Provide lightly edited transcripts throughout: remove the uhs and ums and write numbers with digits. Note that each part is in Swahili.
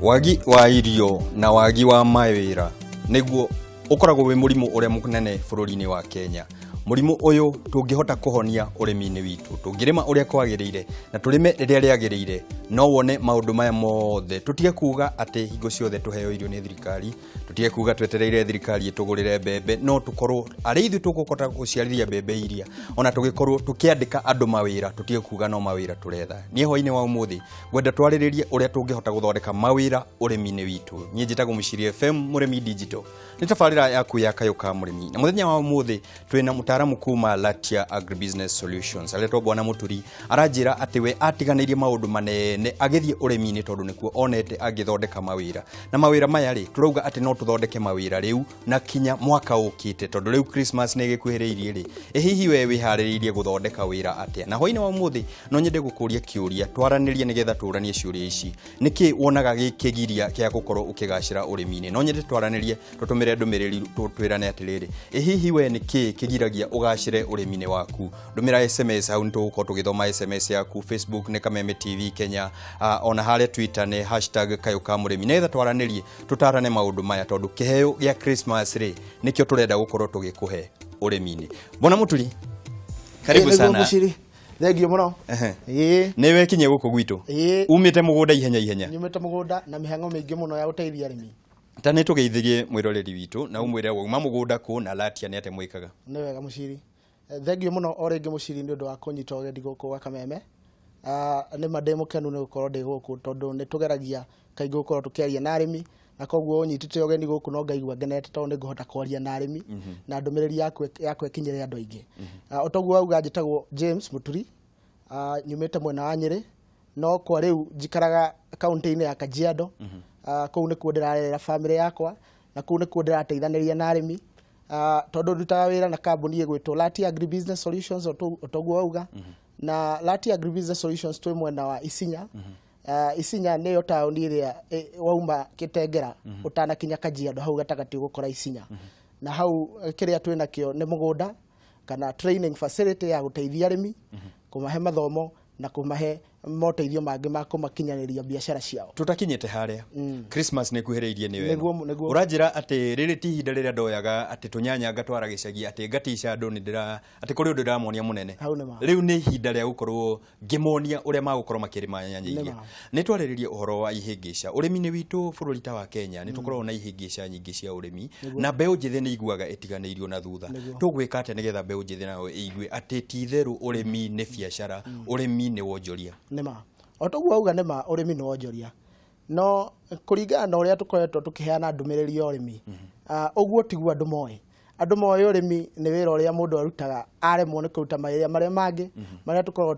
Wagi wa irio na wagi wa mawĩra nĩguo ũkoragwo wĩ mũrimũ ũrĩa mũnene bũrũri-inĩ wa Kenya. Mũrimũ ũyũ tũngĩhota kũhonia ũrĩmi-inĩ witũ, tũngĩrĩma ũrĩa kwagĩrĩire na tũrĩme rĩrĩa rĩagĩrĩire, no wone maũndũ maya mothe. Tũtige kuga atĩ hingo ciothe tũheo irio nĩ thirikari, tũtige kuga twetereire thirikari ĩtũgũrĩre mbembe, no tũkorwo arĩ ithuĩ tũgũkota gũciarithia mbembe iria, ona tũgĩkorwo tũkĩandĩka andũ mawĩra, tũtige kuga no mawĩra tũretha. Niĩ hwainĩ wa ũmũthĩ ngwenda twarĩrĩrie ũrĩa tũngĩhota gũthondeka mawĩra ũrĩmi-inĩ witũ. Niĩ njĩtagwo Mũciri FM Mũrĩmi Digital, nĩ tabarĩra yaku ya Kayũ ka Mũrĩmi. Na mũthenya wa ũmũthĩ twĩna mũtaaramu kuma Latia Agribusiness Solutions, aletwo Bwana Mũturi, aranjĩra atĩ we atiganĩirie maũndũ manene agĩthiĩ ũrĩmi-inĩ tondũ nĩkuo onete angĩthondeka mawĩra. Na mawĩra maya rĩ, turauga atĩ no tũthondeke mawĩra rĩu na kinya mwaka ũkĩte, tondũ rĩu Christmas nĩ ĩgĩkuhĩrĩirie rĩ. Hihi we wĩharĩrĩirie gũthondeka wĩra atĩa? Na hwainĩ wa ũmũthĩ no nyende gũkũria kĩũria, twaranĩrie nĩgetha tũranie ciũria ici. Nĩkĩ wonaga gĩkĩgiria kĩa gũkorwo ũkĩgacĩra ũrĩmi-inĩ? No nyende twaranĩrie, tũtũmĩre ndũmĩrĩri twĩrane atĩrĩrĩ, hihi we nĩkĩ kĩgiragia ũgacĩre ũrĩmi-inĩ waku? Ndũmĩra SMS hau nĩtũgũkorwo tũgĩthoma SMS yaku. Facebook nĩ Kameme TV Kenya, ona harĩa Twitter nĩ #Kayũ ka Mũrĩmi, nĩgetha twaranĩrie tũtarane maũndũ maya, tondũ kĩheo gĩa Christmas rĩ nĩkĩo tũrenda gũkorwo tũgĩkũhe ũrĩmi-inĩ. Bwana Mũturi, karibu sana. Thengio mũno. Nĩ wekinye gũkũ gwitũ? Umĩte mũgũnda ihenya? Nyumĩte mũgũnda na mĩhang'o mĩingĩ mũno ya gũteithia arĩmi. Ta nĩ tũgeithĩrie mwĩroreri witũ na umwĩre wauma mũgũnda kũ na Latia nĩ atĩ mwĩkaga. Nĩ wega Mũciri. Thengio mũno o rĩngĩ Mũciri nĩ ũndũ wa kũnyita ũgendi gũkũ gwa Kameme. Nĩ ma ndĩ mũkenu nĩ gũkorwo ndĩ gũkũ tondũ nĩ tũgeragia kaingĩ gũkorwo tũkĩaria na arĩmi, na koguo ũnyitĩte ũgeni gũkũ no ngaigua ngenete tondũ nĩ ngũhota kwaria na arĩmi na ndũmĩrĩri yaku ĩkinyĩre andũ aingĩ. O toguo auga njĩtagwo James Mũturi, nyumĩte mwena wa Nyĩrĩ, no kwa rĩu njikaraga kaunti-inĩ ya Kajiado. Kũu nĩkuo ndĩrarerera famĩlĩ yakwa, na kũu nĩkuo ndĩrateithanĩria na arĩmi, tondũ ndutaga wĩra na kambuni ĩgwĩtwo Latia Agribusiness Solutions, o toguo auga. Na Latia Agribusiness Solutions twĩ mwena wa Isinya. Isinya nĩyo taũni ĩrĩa wauma Kitengera ũtanakinya Kajiado, hau gatagatĩ ũgũkora Isinya. Na hau kĩrĩa twĩ nakĩo nĩ mũgũnda kana training facility ya gũteithia arĩmi, kũmahe mathomo na kũmahe moteithio mangĩ ma kũmakinyanĩria biacara ciao. Tũtakinyĩte harĩa, Christmas nĩ kuhĩrĩirie nĩ wega. Ũranjĩra atĩ rĩrĩ ti ihinda rĩrĩa ndoyaga atĩ tũnyanya ngatwara gĩcagi, atĩ ngatica andũ atĩ kũrĩ ũndũ ndĩramonia mũnene. Rĩu nĩ ihinda rĩa gũkorwo ngĩmonia ũrĩa magũkorwo makĩrĩma nyanya iria. Nĩ twarĩrĩrie ũhoro wa ihĩngĩca ũrĩmi-inĩ witũ bũrũri ta wa Kenya. Nĩ tũkoragwo na ihĩngĩca nyingĩ cia ũrĩmi, na mbeũ njĩthĩ nĩ iguaga ĩtiganĩirio na thutha. Tũgwĩka atĩa nĩgetha mbeũ njĩthĩ nayo ĩigue atĩ ti therũ ũrĩmi nĩ biacara, ũrĩmi nĩ wonjoria? Nĩma, o toguo auga nĩma ũrĩmi nĩ wonjoria, no kũringana na ũrĩa tũkoretwo tũkĩheana ndũmĩrĩri ya ũrĩmi, ũguo tiguo andũ moĩ. Andũ moĩ ũrĩmi nĩ wĩra ũrĩa mũndũ arutaga aremwo nĩ kũruta mawĩra marĩa mangĩ marĩa tũkoragwo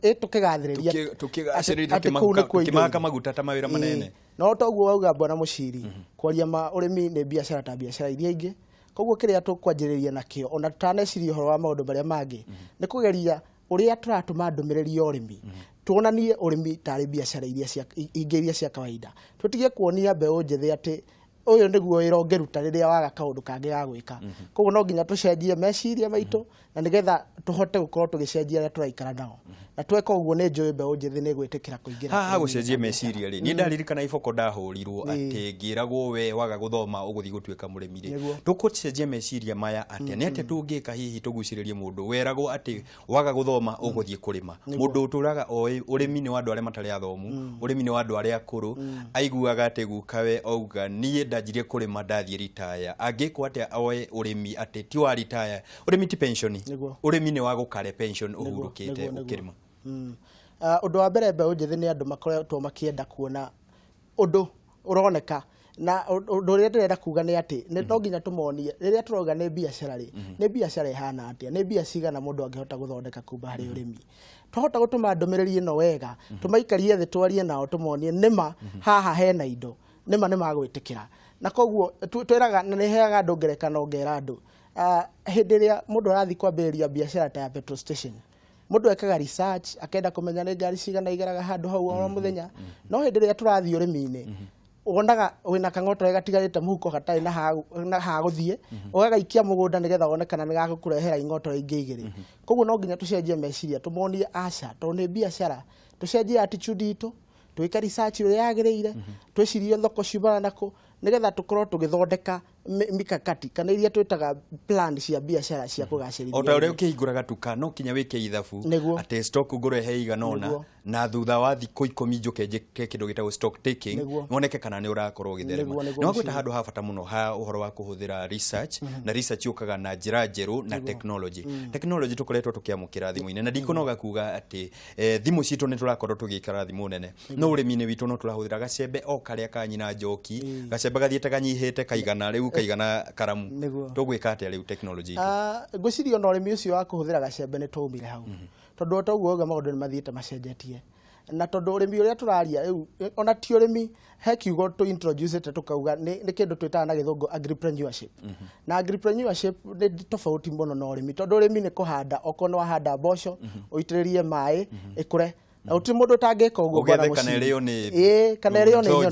tũkĩgathĩrĩria tũkĩmaka maguta ta mawĩra manene. No toguo auga Bwana Mũciri, kwaria ma ũrĩmi nĩ biacara ta biacara iria ingĩ. Koguo kĩrĩa tũkwanjĩrĩria nakĩo, ona tũtaneciria ũhoro wa maũndũ marĩa mangĩ, nĩ kũgeria ũrĩa tũratũma ndũmĩrĩri ya ũrĩmi tuonanie ũrĩmi tarĩ biacara iria cia kawaida. Tũtige kuonia mbeũ njĩthĩ atĩ ũyũ nĩguo wĩra ũngĩruta rĩrĩa waga kaũndũ kangĩ ga gwĩka. Koguo no nginya tũcenjie meciria maitũ na nĩgetha tũhote gũkorwo tũgĩcenjia arĩa tũraikara nao. Na tweka ũguo nĩ njũĩ mbeũ njĩthĩ nĩ gwĩtĩkĩra kũingĩra. Haha gũcenjia meciria rĩ, niĩ ndaririkana iboko ndahũrirwo atĩ ngĩragwo we waga gũthoma ũgũthiĩ gũtuĩka mũrĩmi rĩ. Tũkũcenjia meciria maya atĩa? Nĩ atĩa tũngĩka hihi tũgucĩrĩrie mũndũ weragwo atĩ waga gũthoma ũgũthiĩ kũrĩma? Mũndũ ũtũraga oĩ ũrĩmi nĩ wa andũ arĩa matarĩ athomu, ũrĩmi nĩ wa andũ arĩa akũrũ. Aiguaga atĩ gukawe auga niĩ ndanjirie kũrĩma ndathiĩ retire. Angĩkwo atĩa oĩ ũrĩmi atĩ ti wa retire? Ũrĩmi ti pension, ũrĩmi nĩ wa gũkare pension ũhurũkĩte ũkĩrĩma. Ũndũ wa mbere mbeũ njĩthĩ nĩ andũ makoretwo makĩenda kuona ũndũ ũroneka, na ũndũ ũrĩa ndĩrenda kuga nĩ atĩ no nginya tũmonie rĩrĩa tũrauga nĩ biacara rĩ, nĩ biacara ĩhana atĩa, nĩ mbia cigana mũndũ angĩhota gũthondeka kuma harĩ ũrĩmi. Twahota gũtũma ndũmĩrĩri ĩno wega, tũmaikarie thĩ twarie nao tũmonie nĩma haha hena indo, nĩma nĩ magwĩtĩkĩra. Na koguo twĩraga na nĩ heaga andũ ngerekano, ngera andũ hĩndĩ ĩrĩa mũndũ arathiĩ kwambĩrĩria biacara ta ya petrol station, mũndũ ekaga research akenda kũmenya nĩ ngari cigana igeraga handũ hau o mũthenya. No hĩndĩ ĩrĩa tũrathiĩ ũrĩmi-inĩ, wonaga wĩna kang'otore gatigarĩte mũhuko gatarĩ na ha gũthiĩ, ũgagaikia mũgũnda nĩgetha wone kana nĩ gagũkũrehera ing'otore ingĩ igĩrĩ. Koguo no nginya tũcenjie meciria, tũmonie aca tondũ nĩ biacara, tũcenjie attitude itũ, twike research ĩrĩa yagĩrĩire twĩcirie thoko ciumana nako nigetha tukorwo tugithondeka mikakati kana iria twitaga plan cia biashara cia kugacĩrithia. O ta ũrĩa ũkĩhingũra gatuka no kinya wĩke ithabu atĩ stock ngũre he iganona na thutha wa thikũ 10 njuke njĩke kĩndũ gĩtagwo stock taking woneke kana nĩ ũrakorwo ũgĩtherema. No gwĩta handũ ha bata mũno ha ũhoro wa kũhũthĩra research na research ũkaga na njĩra njerũ na technology. Technology tũkoretwo tũkĩamũkĩra thimũ-inĩ na ndikũnoga kuga atĩ thimũ citũ nĩ tũrakorwo tũgĩikara thimũ nene no ũrĩmi-inĩ witũ no tũrahũthĩra gacembe o karĩa ka nyina njoki gacembe gathiĩte kanyihĩte kaigana rĩu kaigana karamu tũgwĩka atĩa rĩu technology ngwĩciria ona ũrĩmi ũcio wa kũhũthĩra gacembe nĩ twaumire hau tondũ toguo ũguo maũndũ nĩ mathiĩte macenjetie na tondũ ũrĩmi ũrĩa tũraria rĩu ona ti ũrĩmi he kiugo tu introduce tukauga nĩ kĩndũ twĩtaga na gĩthũngũ agripreneurship na agripreneurship nĩ tofauti mũno na ũrĩmi tondũ ũrĩmi nĩ kũhanda okorwo nĩ wahanda mboco ũitĩrĩrie maĩ ĩkũre na gũtirĩ mũndũ ũtangĩka ũguo kana ĩrĩo nĩ kana ĩrĩo nĩ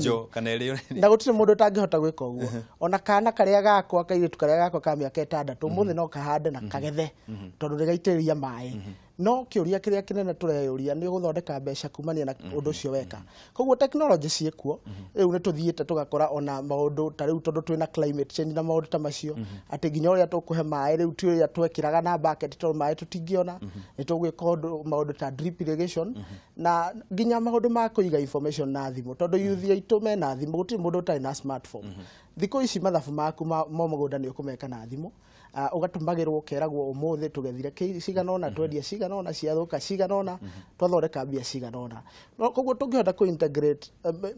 nyoni na gũtirĩ mũndũ ũtangĩhota gwĩka ũguo ona kana karĩa gakwa kairĩtu karĩa gakwa ka mĩaka 6 mũthĩ no kahande na kagethe tondũ nĩgaitĩrĩria maĩ no kĩũria kĩrĩa kĩnene tũreyũria nĩ gũthondeka mbeca kumania na ũndũ ũcio weka koguo technology ciĩkuo rĩu nĩ tũthiĩte tũgakora ona maũndũ ta rĩu tondũ twĩna climate change na maũndũ ta macio atĩ nginya ũrĩa tũkũhe maĩ rĩu ti ũrĩa twekĩraga na bucket tondũ maĩ tũtingĩona nĩ tũgwĩka maũndũ ta drip irrigation na nginya maũndũ ma kũiga information na thimũ tondũ youth aitũ mena thimũ gũtirĩ mũndũ ũtarĩ na smartphone thikũ ici mathabu maku ma mũgũnda nĩ ũkũmeka na thimũ ugatumagirwo keragwo umuthi tugethire ciganona twendia ciganona ciathũka ciganona twathondeka mbia ciganona no koguo tungihota ku integrate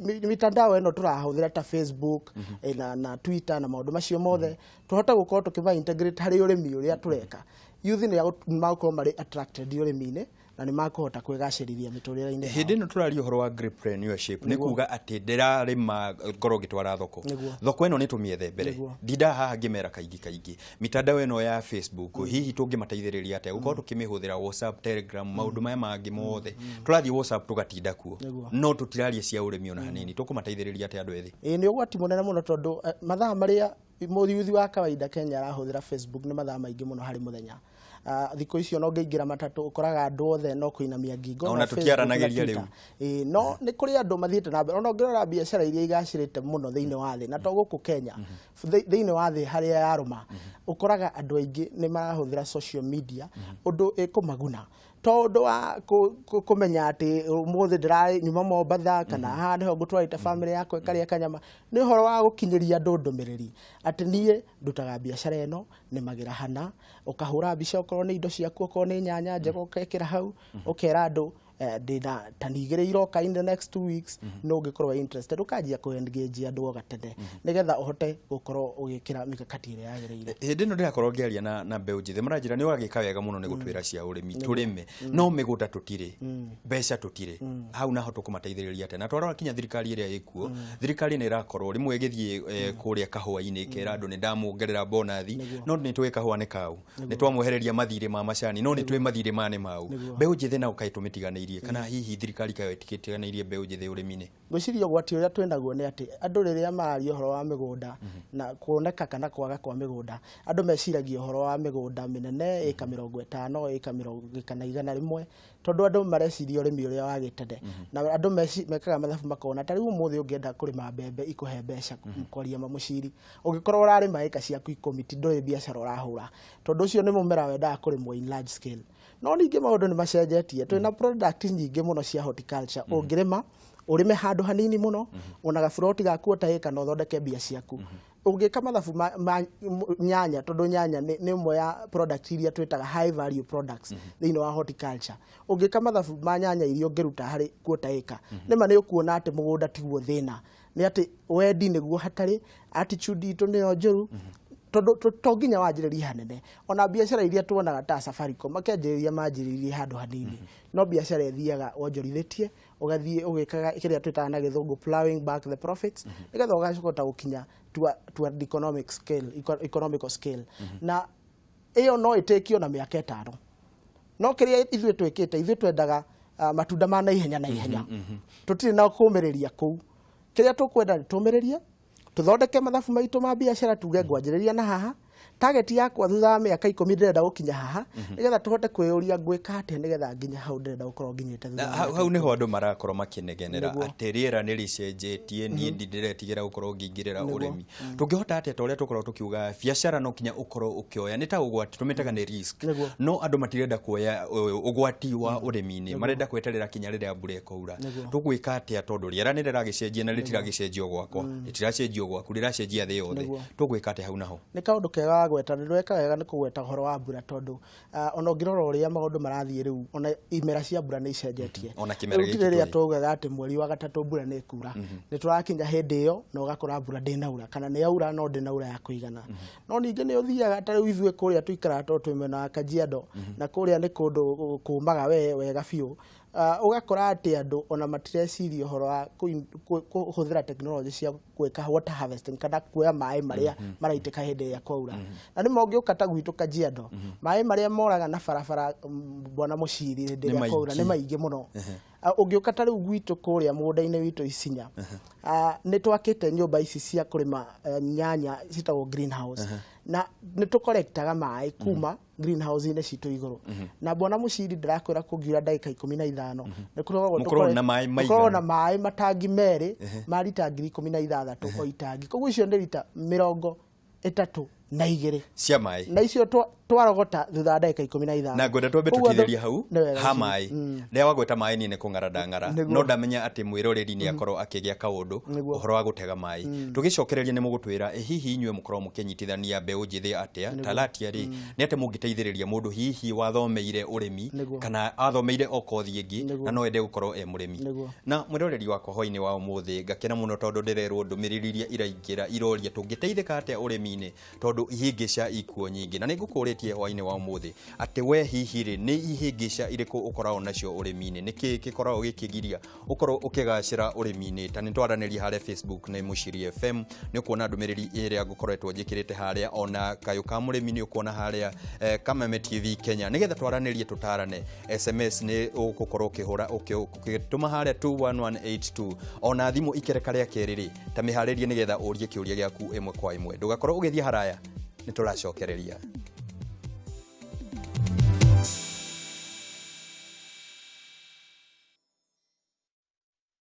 mitandao eno turahũthĩra ta Facebook na Twitter na maũndũ macio mothe tuhota gukorwo tukiva integrate harĩ ũrĩmi ũrĩa tureka youth nĩ makorwo marĩ attracted ũrĩmi-inĩ na nĩ makũhota kwĩgacĩrithia mĩtũrĩre-inĩ yao. Hĩndĩ ĩno tũraria ũhoro wa agripreneurship nĩ kuga atĩ ndĩrarĩma ngorwo ngĩtwara thoko thoko ĩno nĩ tũmĩethe mbere ndinda haha ngĩmera kaingĩ mitandao ĩno ya Facebook hihi tũngĩmateithĩrĩria atĩa gũkorwo tũkĩmĩhũthĩra WhatsApp, Telegram maũndũ maya mangĩ mothe tũrathiĩ WhatsApp tũgatinda kuo no tũtiraria cia ũrĩmi ona hanini tũkũmateithĩrĩria atĩa andũ ethĩ. Nĩ ũgwati mũnene mũno tondũ mathaa marĩa mũyuthi wa kawaida Kenya arahũthĩra Facebook nĩ mathaa maingĩ mũno harĩ mũthenya thikũ icio no ngĩingĩra matatũ ũkoraga andũ othe no kũinamia ngingo na tũkiaranagĩria rĩu no nĩ kũrĩ andũ mathiĩte na mbere ona ũngĩrora biacara iria igacĩrĩte mũno thĩinĩ wa thĩ na to gũkũ Kenya thĩinĩ wa thĩ harĩa yarũma ũkoraga andũ aingĩ nĩ marahũthĩra social media ũndũ ĩkũmaguna tondũ wa kũmenya atĩ ũmũthĩ ndĩranyuma Mombatha kana haha nĩho ngũtwarĩte family yakwa ĩkarĩa kanyama nĩ ũhoro wa gũkinyĩria andũ ndũmĩrĩri atĩ niĩ ndutaga biacara ĩno nĩmagĩra hana ũkahũra mbica okorwo nĩ indo ciaku okorwo nĩ nyanya njega ũkekĩra hau ũkera andũ ndĩna tani igĩrĩ iroka in the next 2 weeks no ũngĩkorwo interested ũkanjia kũ-engage andũ o gatene nĩgetha ũhote gũkorwo ũgĩkĩra mikakati ĩrĩa yagĩrĩire. Hĩndĩ ĩno ndĩrakorwo ngĩaria na mbeũ njĩthĩ maranjĩra nĩ wagĩka wega mũno nĩ gũtwĩra cia ũrĩmi tũrĩme no mĩgũnda tũtirĩ mbeca tũtirĩ hau naho tũkũmateithĩrĩria atĩa na twarora kinya thirikari ĩrĩa ĩkuo thirikari nĩ ĩrakorwo rĩmwe ĩgĩthiĩ kũrĩa kahũa-inĩ ĩkera andũ nĩ ndamuongerera bonathi no nĩ tũĩ kahũa nĩ kau nĩ twamwehereria mathirĩ ma macani no nĩ tũĩ mathirĩ mane mau mbeũ njĩthĩ na ũkaĩ tũmĩtiganĩirie kana hihi thirikari kayo ĩtikĩtiganĩirie mbeũ njĩthĩ ũrĩmi-inĩ. Ngwĩciria ũgwati ũrĩa twĩnaguo nĩ atĩ andũ rĩrĩa mararia ũhoro wa mĩgũnda na kuoneka kana kwaga kwa mĩgũnda andũ meciragia ũhoro wa mĩgũnda mĩnene ĩka 50 ĩka 100 tondũ andũ mareciria ũrĩmi ũrĩa wagĩ tene na andũ mekaga mathabu makona ta rĩu ũmũthĩ ũngĩenda kũrĩma mbembe ikũhe mbeca kwaria mũciri ũngĩkorwo ũrarĩma ĩka ciaku 10 ti ndũrĩ biacara ũrahũra tondũ ũcio nĩ mũmera wendaga kũrĩmwo in large scale no ningĩ maũndũ nĩ macenjetie twĩna product nyingĩ mũno cia horticulture ũngĩrĩma ũrĩme handũ hanini mũno ona gaburoti gaku ũtaĩka no thondeke mbia ciaku ũngĩka mathabu nyanya tondũ nyanya nĩ ĩmwe ya product iria twĩtaga high value products thĩinĩ wa horticulture ũngĩka mathabu ma nyanya iria ũngĩruta harĩ kuota ĩka nĩma nĩ ũkuona atĩ mũgũnda tiguo thĩna nĩ atĩ wendi nĩguo hatarĩ attitude itũ nĩyo njũru tondũ to nginya wanjĩrĩrie hanene ona biacara iria tuonaga ta Safaricom makĩanjĩrĩria manjĩrĩrie handũ hanini no biacara ĩthiaga wonjorithĩtie ũgathiĩ ũgĩkaga kĩrĩa twĩtaga na gĩthũngũ plowing back the profits nĩgetha ũgacokota gũkinya to an economical scale na ĩyo no ĩtĩkio na mĩaka 5 no kĩrĩa ithuĩ twĩkĩte ithuĩ twendaga matunda ma naihenya tũtirĩ na kũmĩrĩria kũu kĩrĩa tũkwenda nĩ tũmĩrĩrie tuthondeke mathabu maitũ ma biacara tuge ngwanjĩrĩria na haha target yakwa thutha wa mĩaka 10 ndĩrenda gũkinya haha nigetha tũhote kwĩyũria ngwĩka atĩa nigetha nginya hau ndĩrenda gũkorwo nginyĩte hau nĩho andũ marakorwo makĩnegenera atĩ rĩera nĩ rĩcenjetie niĩ ndiretigĩra gũkorwo ngĩingĩrĩra ũrĩmi tũngĩhota atĩa ta ũrĩa tũkorwo tũkiuga biacara no kinya ũkorwo ũkĩoya nĩ ta ũgwati tũmĩtaga nĩ risk no andũ matirenda kuoya ũgwati wa ũrĩmi-inĩ marenda kweterera kinya rĩrĩa mbura ĩkaura tũgwĩka atĩa tondũ rĩera nĩ rĩragĩcenjia na rĩtiragĩcenjio gwakwa rĩtiracenjio gwaku rĩracenjia thĩ yothe tũgwĩka atĩa hau naho nĩ kaũndũ kega wa gweta ndweka wega nĩ kũgweta ũhoro wa mbura tondũ ona ũngĩrora ũrĩa maũndũ marathiĩ rĩu ona imera cia mbura nĩ icenjetie rĩu rĩrĩa tugaga atĩ mweri wa gatatũ mbura nĩ ĩkura nĩ tũrakinya hĩndĩ ĩyo na ũgakora mbura ndĩnaura kana nĩ yaura no ndĩnaura ya kũigana no ningĩ nĩ ũthiaga ta rĩu ithuĩ kũrĩa tũikaraga tondũ twĩ mwena wa Kajiado na kũrĩa nĩ kũndũ kũmaga wega biũ ugakora atĩ andũ ona matireciria ũhoro wa kũhũthĩra tekinoronjĩ cia gwĩka water harvesting kana kuoya maĩ marĩa maraitĩka hĩndĩ ĩrĩa kwaura na nĩ mongĩũka ta gwitũ Kajiado maĩ marĩa moraga na barabara Bwana Muciri hĩndĩ ĩrĩa kwaura nĩ maingĩ mũno ũngĩũka ta rĩu gwitũ kũrĩa mũgũnda-inĩ witũ Isinya nĩ twakĩte nyũmba ici cia kũrĩma nyanya citagwo greenhouse na nĩ tũkorektaga maĩ kuma greenhouse-inĩ citũ igũrũ na Bwana Muciri ndĩrakwĩra kũngiura ndagĩka 15 nĩ kũrogwo na maĩ matangi merĩ ma lita 16 o itangi koguo icio nĩ lita 32 cia maĩ na icio twarogota thutha wa ndagĩka 15 na ngwenda twambe tũtithĩrie hau ha maĩ rĩrĩa wagweta maĩ niĩ nĩ kũng'ara ndang'ara no ndamenya atĩ mwĩroreri nĩ akorwo akĩgĩa kaũndũ ũhoro wa gũtega maĩ tũgĩcokereria nĩ mũgũtwĩra hihi inyuĩ mũkorwo mũkĩnyitithania mbeũ njĩthĩ atĩa talatia rĩ nĩ atĩ mũngĩteithĩrĩria mũndũ hihi wathomeire ũrĩmi kana athomeire o kothi ĩngĩ na no ende gũkorwo mũrĩmi na mwĩroreri wakwa hwaĩ-inĩ wa ũmũthĩ ngakena mũno tondũ ndĩrerwo ndũmĩrĩri iria iraingĩra iroria tũngĩteithĩka atĩa ũrĩmi-inĩ tondũ ihĩngĩca ikuo nyingĩ na nĩ ngũkũrĩtie hwaĩ-inĩ wa ũmũthĩ atĩ we hihi rĩ nĩ ihĩngĩca irĩkũ ũkoragwo nacio ũrĩmi-inĩ nĩkĩ gĩkoragwo gĩkĩgiria ũkorwo ũkĩgacĩra ũrĩmi-inĩ ta nĩ twaranĩria harĩa Facebook na Muciri FM nĩ ũkuona ndũmĩrĩri ĩrĩa ngũkoretwo njĩkĩrĩte harĩa ona kayũ ka mũrĩmi nĩ ũkuona harĩa Kameme TV Kenya nĩgetha twaranĩrie tũtarane SMS nĩ ũgũkorwo ũkĩhũra ũkĩtũma harĩa 21182 ona thimũ ikereka rĩa kerĩ rĩ ta mĩharĩrie nĩgetha ũrie kĩũria gĩaku ĩmwe kwa ĩmwe ndũgakorwo ũgĩthiĩ haraya nĩ tũracokereria